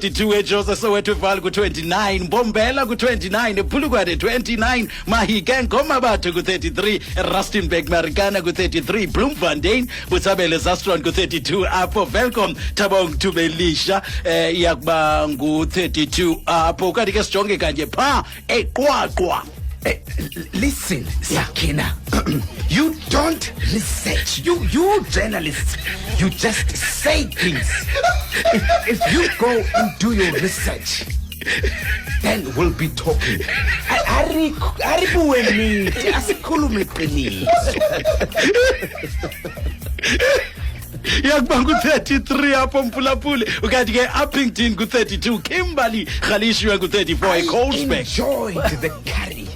ku-32 ejosa soweto val ku-29 mbombela ku-29 ephulukwane 29 mahike ngomabatho ku-33 rustenburg marikana ku-33 bloemfontein butsabele zastron ku-32 apho velcom tabong tubelisha iyakuba ngu-32 apho kanti ke sijonge kanje pha eqwaqwa. Listen, Sakina. You don't research. You journalists, you just say things. If you go and do your research, then we'll be talking. Yakuba ngu-33 apho mphulaphuli ukanti ke Uppington ku-32 Kimberley Galishwe ku-34 eColdspec. Enjoyed the curry.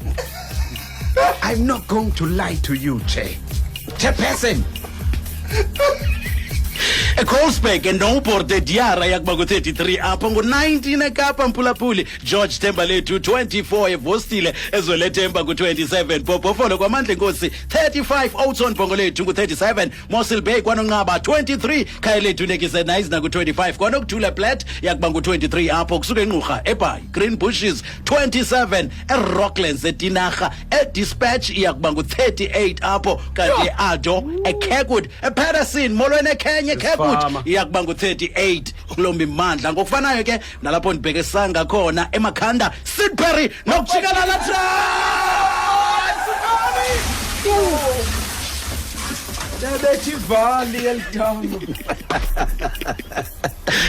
I'm not going to lie to you, Chairperson. eColdspec enoborde diara yakuba ku-33 apho ngu-19 ekapa mphulaphuli George Tembalethu 24 evostile ezolethemba ku-27 bhobhofolo kwamandla enkosi 35 Oudson Bongolethu ku-37 Mossel Bay kwanonqaba 23 Khayelethu Nekisenayis naku-25 kwanokuthula Plat yakuba ngu-23 apho kusuka enqurha eBhayi Green Bushes 27 eRocklands eTinarha eDispatch yakuba ngu-38 apho kanti eAdo eKegwood ePatterson molweni eKenya eKegwood iyakuba ngu-38 kulombi mandla ngokufanayo ke nalapho ndibheke sanga khona emakhanda Sidbury nokujikalala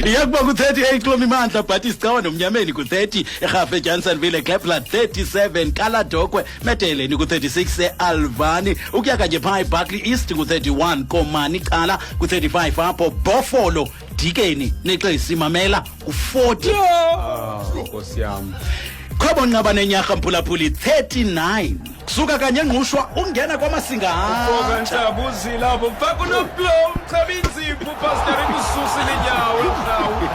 iyakuba ku-38 kulombi mandla but isicawa nomnyameni ku-30 erhafe Johnsonville Clepland 37 kaladokwe medeleni ku-36 ealvani ukuya kanje phaa eBuckley East ku-31 komani cala ku-35 apho bofolo dikeni nexesi mamela ku-40 khobo nqaba nenyarha mphulaphuli 39 kusuka kanye ngqushwa ungena kwamasinga Nthabuzilapho mfaka unoplo mchabinzipho pastor ikususile inyawo emhlawu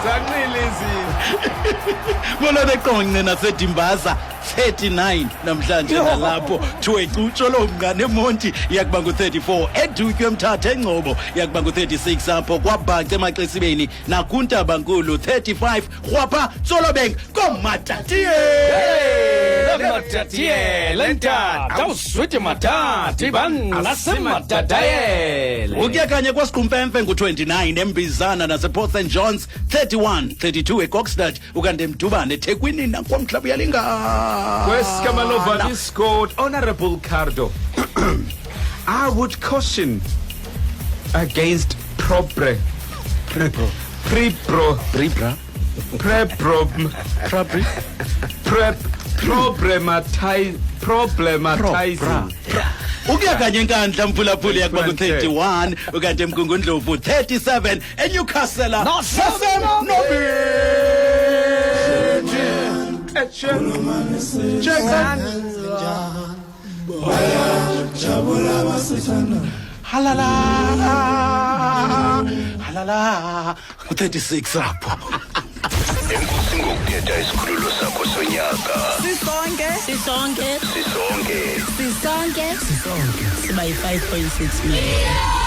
zanqile izinto bolone qonqe nasedimbaza 39 namhlanje nalapho thuecutsho lomngane emonti yakuba ngu-34 edutywe emthatha engcobo yakuba ngu-36 apho kwabhanca emaxesibeni nakuntabankulu 35 rhwapha tsolobeng komatatiye ukuya kanye kwasiqumpemfe ngu-29 embizana naseport St John's 32 eCoxstad ukanti emdubane ethekwini nakwamhlaba uyalingana Wesikamalova scored Honorable Cardo. I would caution against problematizing. ukuya kanye enkandla mphulaphuli yakuba ku-31 ukanti emgungundlovu 37 eNewcastle halala ku-36 apho enkosi ngokukhetha isikhululo sakho sonyaka sisonke siba yi-5.6 million.